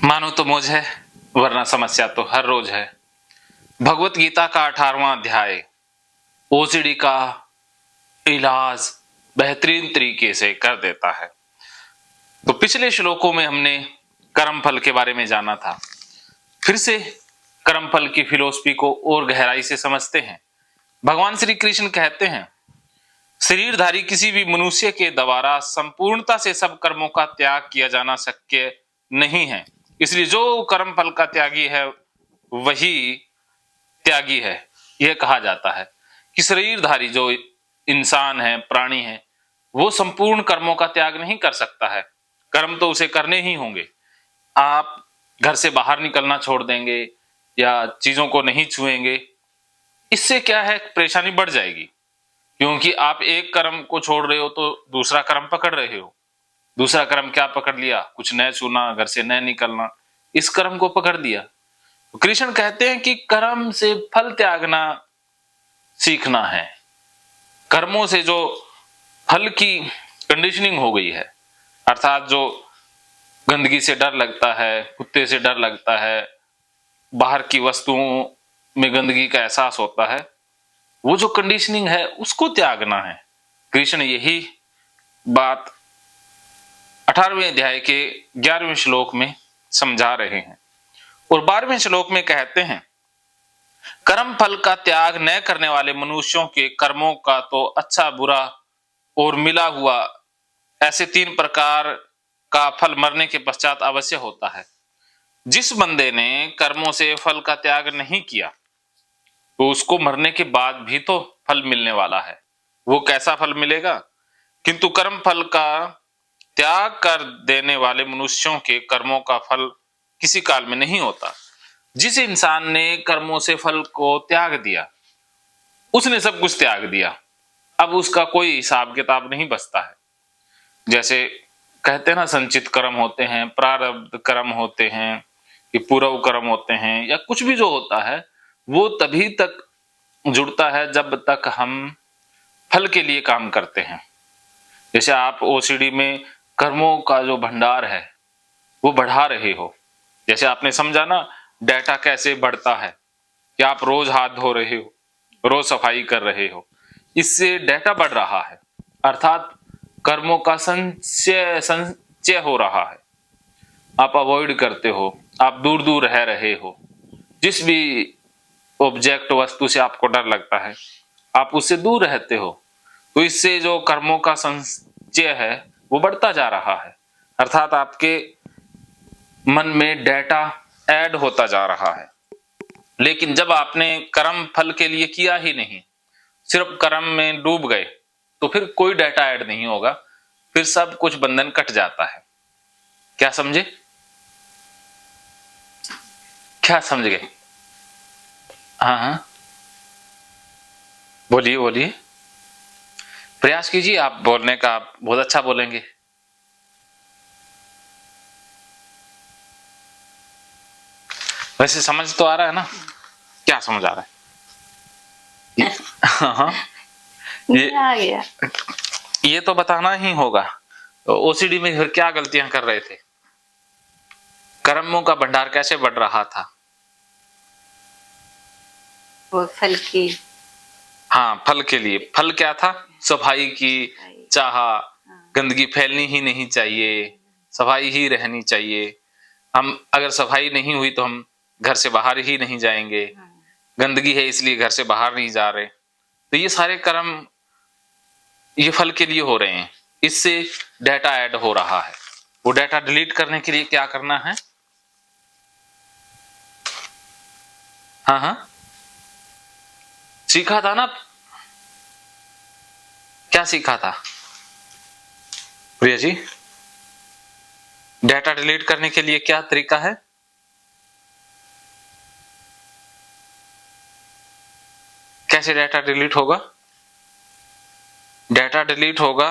मानो तो मौज है, वरना समस्या तो हर रोज है। भगवत गीता का 18वां अध्याय ओसीडी का इलाज बेहतरीन तरीके से कर देता है। तो पिछले श्लोकों में हमने कर्म फल के बारे में जाना था। फिर से कर्म फल की फिलॉसफी को और गहराई से समझते हैं। भगवान श्री कृष्ण कहते हैं, शरीरधारी किसी भी मनुष्य के द्वारा संपूर्णता से सब कर्मों का त्याग किया जाना शक्य नहीं है। इसलिए जो कर्म फल का त्यागी है वही त्यागी है। यह कहा जाता है कि शरीरधारी जो इंसान है, प्राणी है, वो संपूर्ण कर्मों का त्याग नहीं कर सकता है। कर्म तो उसे करने ही होंगे। आप घर से बाहर निकलना छोड़ देंगे या चीजों को नहीं छुएंगे, इससे क्या है, परेशानी बढ़ जाएगी। क्योंकि आप एक कर्म को छोड़ रहे हो तो दूसरा कर्म पकड़ रहे हो। दूसरा कर्म क्या पकड़ लिया? कुछ न छूना, घर से न निकलना, इस कर्म को पकड़ दिया। तो कृष्ण कहते हैं कि कर्म से फल त्यागना सीखना है। कर्मों से जो फल की कंडीशनिंग हो गई है, अर्थात जो गंदगी से डर लगता है, कुत्ते से डर लगता है, बाहर की वस्तुओं में गंदगी का एहसास होता है, वो जो कंडीशनिंग है उसको त्यागना है। कृष्ण यही बात 18वें अध्याय के 11वें श्लोक में समझा रहे हैं। और 12वें श्लोक में कहते हैं, कर्म फल का त्याग न करने वाले मनुष्यों के कर्मों का तो अच्छा, बुरा और मिला हुआ ऐसे 3 प्रकार का फल मरने के पश्चात अवश्य होता है। जिस बंदे ने कर्मों से फल का त्याग नहीं किया तो उसको मरने के बाद भी तो फल मिलने वाला है। वो कैसा फल मिलेगा? किंतु कर्म फल का त्याग कर देने वाले मनुष्यों के कर्मों का फल किसी काल में नहीं होता। जिस इंसान ने कर्मों से फल को त्याग दिया, उसने सब कुछ त्याग दिया। अब उसका कोई हिसाब किताब नहीं बचता है। जैसे कहते हैं ना, संचित कर्म होते हैं, प्रारब्ध कर्म होते हैं, कि पूर्व कर्म होते हैं, या कुछ भी जो होता है वो तभी तक जुड़ता है जब तक हम फल के लिए काम करते हैं। जैसे आप ओसीडी में कर्मों का जो भंडार है वो बढ़ा रहे हो। जैसे आपने समझा ना, डेटा कैसे बढ़ता है कि आप रोज हाथ धो रहे हो, रोज सफाई कर रहे हो, इससे डेटा बढ़ रहा है, अर्थात कर्मों का संचय हो रहा है। आप अवॉइड करते हो, आप दूर दूर रह रहे हो। जिस भी ऑब्जेक्ट, वस्तु से आपको डर लगता है, आप उससे दूर रहते हो। तो इससे जो कर्मों का संचय है वो बढ़ता जा रहा है, अर्थात आपके मन में डेटा ऐड होता जा रहा है। लेकिन जब आपने कर्म फल के लिए किया ही नहीं, सिर्फ कर्म में डूब गए, तो फिर कोई डेटा ऐड नहीं होगा, फिर सब कुछ बंधन कट जाता है। क्या समझे? क्या समझ गए? हाँ हाँ, बोलिए बोलिए, प्रयास कीजिए आप बोलने का, आप बहुत अच्छा बोलेंगे। वैसे समझ तो आ रहा है ना? क्या समझ आ रहा है? हाँ, ये आ गया। ये तो बताना ही होगा। तो ओसीडी में फिर क्या गलतियां कर रहे थे? कर्मों का भंडार कैसे बढ़ रहा था? वो फल की, हाँ, फल के लिए। फल क्या था? सफाई की चाह, गंदगी फैलनी ही नहीं चाहिए, सफाई ही रहनी चाहिए। हम अगर सफाई नहीं हुई तो हम घर से बाहर ही नहीं जाएंगे, गंदगी है इसलिए घर से बाहर नहीं जा रहे। तो ये सारे कर्म ये फल के लिए हो रहे हैं, इससे डेटा ऐड हो रहा है। वो डेटा डिलीट करने के लिए क्या करना है? हाँ हाँ, सीखा था ना? क्या सीखा था प्रिया जी? डेटा डिलीट करने के लिए क्या तरीका है? कैसे डेटा डिलीट होगा? डेटा डिलीट होगा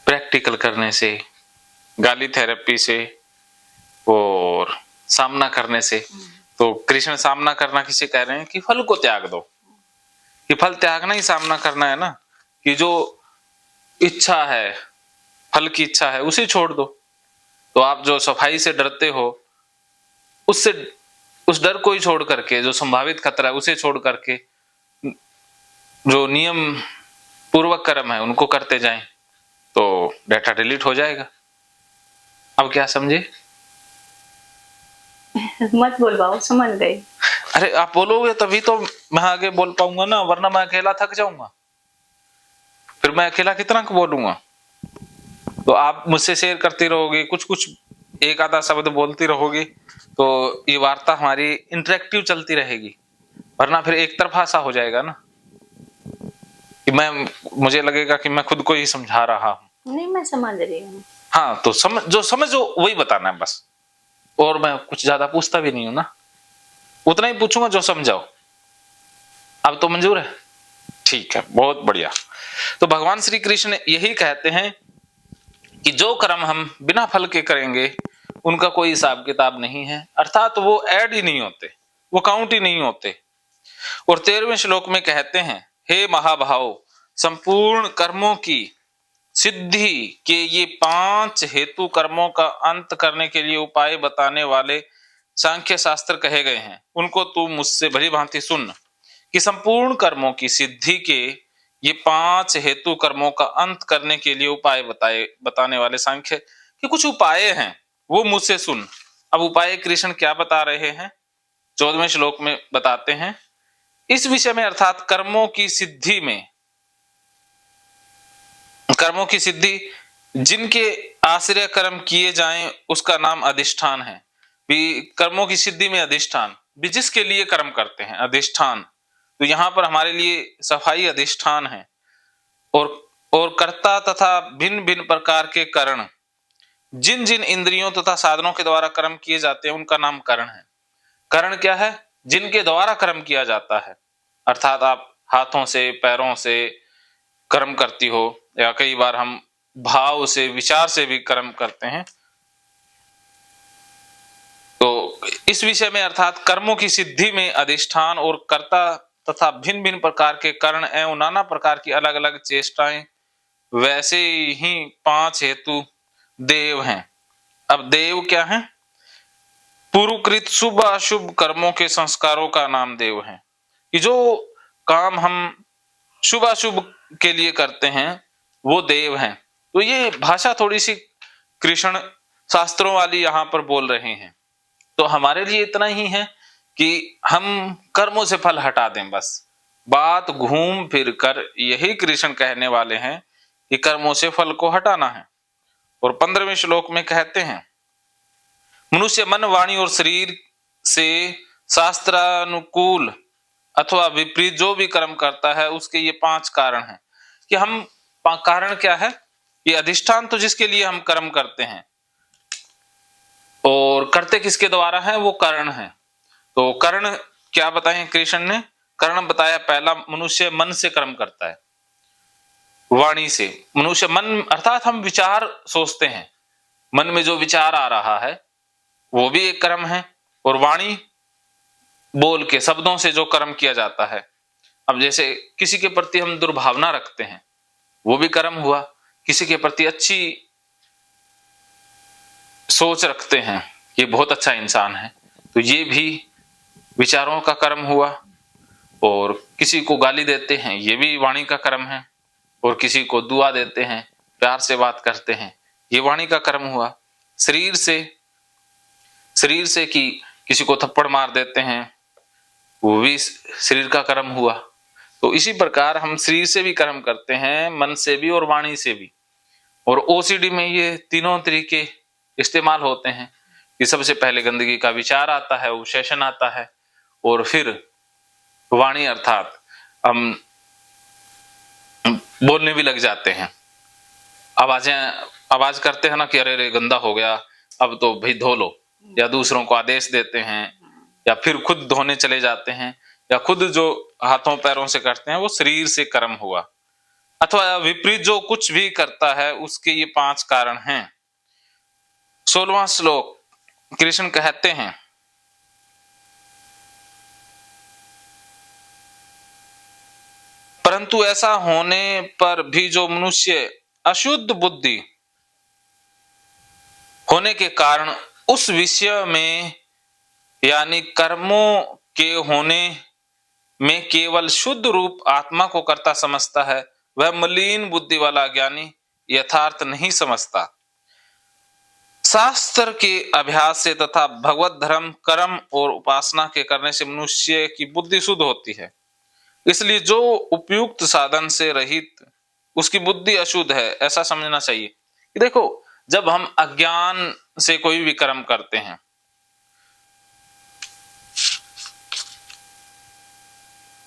प्रैक्टिकल करने से, गाली थेरेपी से और सामना करने से। तो कृष्ण सामना करना किसे कह रहे हैं? कि फल को त्याग दो। कि फल त्यागना ही सामना करना है ना, कि जो इच्छा है, फल की इच्छा है, उसे छोड़ दो। तो आप जो सफाई से डरते हो, उससे उस डर को ही छोड़ करके, जो संभावित खतरा है उसे छोड़ करके जो नियम पूर्वक कर्म है उनको करते जाएं, तो डाटा डिलीट हो जाएगा। अब क्या समझे? मत बोलवाओ, समझ गई। अरे आप बोलोगे तभी तो मैं आगे बोल पाऊंगा ना, वरना मैं अकेला थक जाऊंगा। फिर मैं अकेला कितना बोलूंगा? तो आप मुझसे शेयर करती रहोगे, कुछ कुछ एक आधा शब्द बोलती रहोगी, तो ये वार्ता हमारी इंटरेक्टिव चलती रहेगी। वरना फिर एक तरफा सा हो जाएगा ना, कि मुझे लगेगा कि मैं खुद को ही समझा रहा हूं। नहीं, मैं समझ रही हूँ। हाँ, तो समझो वही बताना है बस, और मैं कुछ ज्यादा पूछता भी नहीं हूं ना, उतना ही पूछूंगा जो समझाओ। अब तो मंजूर है? ठीक है, बहुत बढ़िया। तो भगवान श्री कृष्ण यही कहते हैं कि जो कर्म हम बिना फल के करेंगे उनका कोई हिसाब किताब नहीं है, अर्थात वो ऐड ही नहीं होते, वो काउंट ही नहीं होते। और 13वें श्लोक में कहते हैं, हे महाभाव, संपूर्ण कर्मों की सिद्धि के ये 5 हेतु कर्मों का अंत करने के लिए उपाय बताने वाले सांख्य शास्त्र कहे गए हैं, उनको तू मुझसे भली भांति सुन। कि संपूर्ण कर्मों की सिद्धि के ये 5 हेतु कर्मों का अंत करने के लिए उपाय बताने वाले सांख्य के कुछ उपाय हैं, वो मुझसे सुन। अब उपाय कृष्ण क्या बता रहे हैं? 14वें श्लोक में बताते हैं, इस विषय में, अर्थात कर्मों की सिद्धि जिनके आश्रय कर्म किए जाएं उसका नाम अधिष्ठान है। भी कर्मों की सिद्धि में अधिष्ठान भी जिसके लिए कर्म करते हैं, अधिष्ठान। तो यहां पर हमारे लिए सफाई अधिष्ठान है। और कर्ता तथा भिन्न भिन्न प्रकार के करण, जिन जिन इंद्रियों तथा साधनों के द्वारा कर्म किए जाते हैं उनका नाम करण है। करण क्या है? जिनके द्वारा कर्म किया जाता है, अर्थात आप हाथों से पैरों से कर्म करती हो, या कई बार हम भाव से विचार से भी कर्म करते हैं। तो इस विषय में, अर्थात कर्मों की सिद्धि में अधिष्ठान और कर्ता तथा भिन्न भिन्न प्रकार के कर्ण एवं नाना प्रकार की अलग अलग चेष्टाएं, वैसे ही 5 हेतु देव हैं। अब देव क्या है? पूर्वकृत शुभ अशुभ कर्मों के संस्कारों का नाम देव है। कि जो काम हम शुभ अशुभ के लिए करते हैं वो देव हैं। तो ये भाषा थोड़ी सी कृष्ण शास्त्रों वाली यहां पर बोल रहे हैं। तो हमारे लिए इतना ही है कि हम कर्मों से फल हटा दें, बस। बात घूम फिर कर यही कृष्ण कहने वाले हैं कि कर्मों से फल को हटाना है। और 15वें श्लोक में कहते हैं, मनुष्य मन वाणी और शरीर से शास्त्रानुकूल अथवा विपरीत जो भी कर्म करता है उसके ये 5 कारण हैं। कि हम कारण क्या है? ये अधिष्ठान तो जिसके लिए हम कर्म करते हैं, और करते किसके द्वारा है? वो कर्ण है। तो कर्ण क्या बताएं कृष्ण ने? कर्ण बताया, पहला मनुष्य मन से कर्म करता है, वाणी से। मनुष्य मन अर्थात हम विचार सोचते हैं, मन में जो विचार आ रहा है वो भी एक कर्म है। और वाणी, बोल के शब्दों से जो कर्म किया जाता है। अब जैसे किसी के प्रति हम दुर्भावना रखते हैं, वो भी कर्म हुआ। किसी के प्रति अच्छी सोच रखते हैं, ये बहुत अच्छा इंसान है, तो ये भी विचारों का कर्म हुआ। और किसी को गाली देते हैं, ये भी वाणी का कर्म है। और किसी को दुआ देते हैं, प्यार से बात करते हैं, ये वाणी का कर्म हुआ। शरीर से कि किसी को थप्पड़ मार देते हैं, वो भी शरीर का कर्म हुआ। तो इसी प्रकार हम शरीर से भी कर्म करते हैं, मन से भी और वाणी से भी। और ओसीडी में ये तीनों तरीके इस्तेमाल होते हैं कि सबसे पहले गंदगी का विचार आता है, obsession आता है, और फिर वाणी अर्थात हम बोलने भी लग जाते हैं। आवाज करते हैं ना कि अरे रे गंदा हो गया, अब तो भाई धो लो, या दूसरों को आदेश देते हैं, या फिर खुद धोने चले जाते हैं, या खुद जो हाथों पैरों से करते हैं वो शरीर से कर्म हुआ। अथवा विपरीत जो कुछ भी करता है उसके ये 5 कारण हैं। 16वां श्लोक कृष्ण कहते हैं, परंतु ऐसा होने पर भी जो मनुष्य अशुद्ध बुद्धि होने के कारण उस विषय में यानी कर्मों के होने में केवल शुद्ध रूप आत्मा को कर्ता समझता है, वह मलिन बुद्धि वाला ज्ञानी यथार्थ नहीं समझता। शास्त्र के अभ्यास से तथा भगवत धर्म कर्म और उपासना के करने से मनुष्य की बुद्धि शुद्ध होती है। इसलिए जो उपयुक्त साधन से रहित उसकी बुद्धि अशुद्ध है, ऐसा समझना चाहिए। देखो, जब हम अज्ञान से कोई भी कर्म करते हैं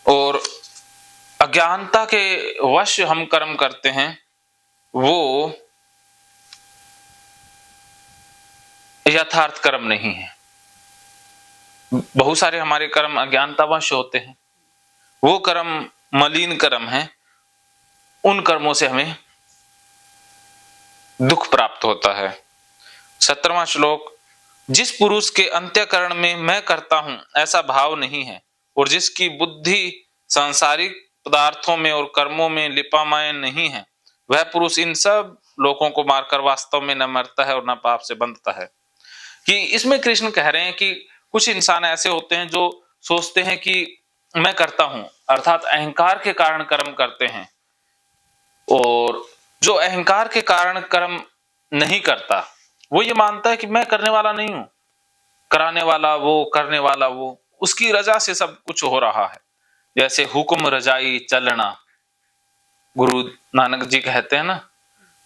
और अज्ञानता के वश हम कर्म करते हैं, वो यथार्थ कर्म नहीं है। बहुत सारे हमारे कर्म अज्ञानतावश होते हैं, वो कर्म मलिन कर्म है। उन कर्मों से हमें दुख प्राप्त होता है। 17वां श्लोक, जिस पुरुष के अंत्यकरण में मैं करता हूं ऐसा भाव नहीं है और जिसकी बुद्धि सांसारिक पदार्थों में और कर्मों में लिपामायन नहीं है, वह पुरुष इन सब लोगों को मारकर वास्तव में न मरता है और न पाप से बंधता है। कि इसमें कृष्ण कह रहे हैं कि कुछ इंसान ऐसे होते हैं जो सोचते हैं कि मैं करता हूं, अर्थात अहंकार के कारण कर्म करते हैं, और जो अहंकार के कारण कर्म नहीं करता वो ये मानता है कि मैं करने वाला नहीं हूं, कराने वाला वो, करने वाला वो, उसकी रजा से सब कुछ हो रहा है। जैसे हुक्म रजाई चलना, गुरु नानक जी कहते हैं ना,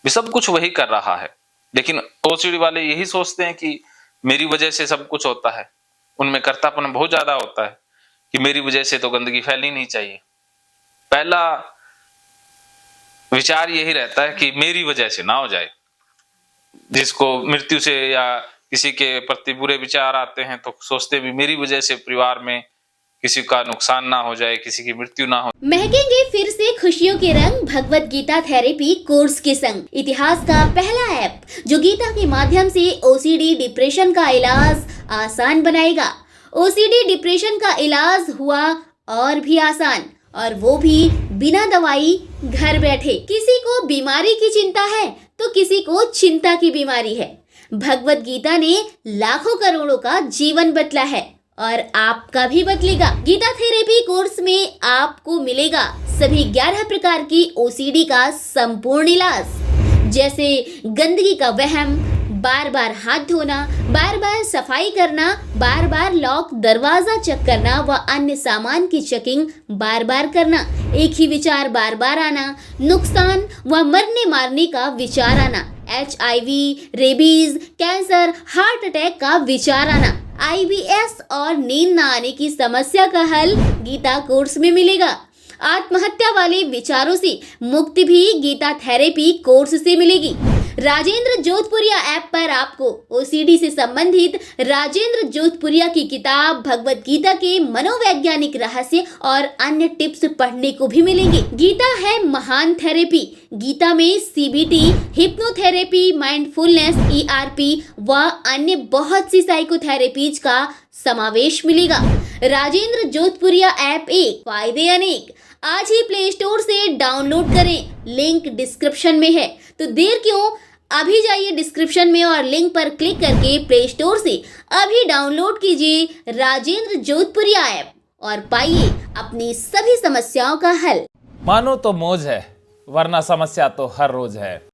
भी सब कुछ वही कर रहा है। लेकिन ओसीडी वाले यही सोचते हैं कि मेरी वजह से सब कुछ होता है। उनमें कर्तापन बहुत ज्यादा होता है कि मेरी वजह से तो गंदगी फैलनी नहीं चाहिए। पहला विचार यही रहता है कि मेरी वजह से ना हो जाए। जिसको मृत्यु से या किसी के प्रति बुरे विचार आते हैं तो सोचते भी मेरी वजह से परिवार में किसी का नुकसान ना हो जाए, किसी की मृत्यु ना हो। महकेंगे फिर से खुशियों के रंग भगवत गीता थेरेपी कोर्स के संग। इतिहास का पहला ऐप जो गीता के माध्यम से ओसीडी डिप्रेशन का इलाज आसान बनाएगा। ओसीडी डिप्रेशन का इलाज हुआ और भी आसान, और वो भी बिना दवाई, घर बैठे। किसी को बीमारी की चिंता है तो किसी को चिंता की बीमारी है। भगवत गीता ने लाखों करोड़ों का जीवन बदला है और आपका भी बदलेगा। गीता थेरेपी कोर्स में आपको मिलेगा सभी 11 प्रकार की ओसीडी का संपूर्ण इलाज, जैसे गंदगी का वहम, बार बार हाथ धोना, बार बार सफाई करना, बार बार लॉक दरवाजा चेक करना व अन्य सामान की चेकिंग बार बार करना, एक ही विचार बार बार आना, नुकसान व मरने मारने का विचार आना, HIV, rabies, cancer, heart attack का विचार आना, IBS और नींद न आने की समस्या का हल गीता कोर्स में मिलेगा। आत्महत्या वाले विचारों से मुक्ति भी गीता थेरेपी कोर्स से मिलेगी। राजेंद्र जोधपुरिया ऐप पर आपको ओसीडी से संबंधित राजेंद्र जोधपुरिया की किताब भगवत गीता के मनोवैज्ञानिक रहस्य और अन्य टिप्स पढ़ने को भी मिलेंगे। गीता है महान थेरेपी। गीता में CBT, हिप्नोथेरेपी, माइंडफुलनेस, ERP व अन्य बहुत सी साइकोथेरेपीज का समावेश मिलेगा। राजेंद्र जोधपुरिया ऐप एक, फायदे अनेक। आज ही प्ले स्टोर से डाउनलोड करें, लिंक डिस्क्रिप्शन में है। तो देर क्यों, अभी जाइए डिस्क्रिप्शन में और लिंक पर क्लिक करके प्ले स्टोर से अभी डाउनलोड कीजिए राजेंद्र जोधपुरिया ऐप और पाइए अपनी सभी समस्याओं का हल। मानो तो मौज है, वरना समस्या तो हर रोज है।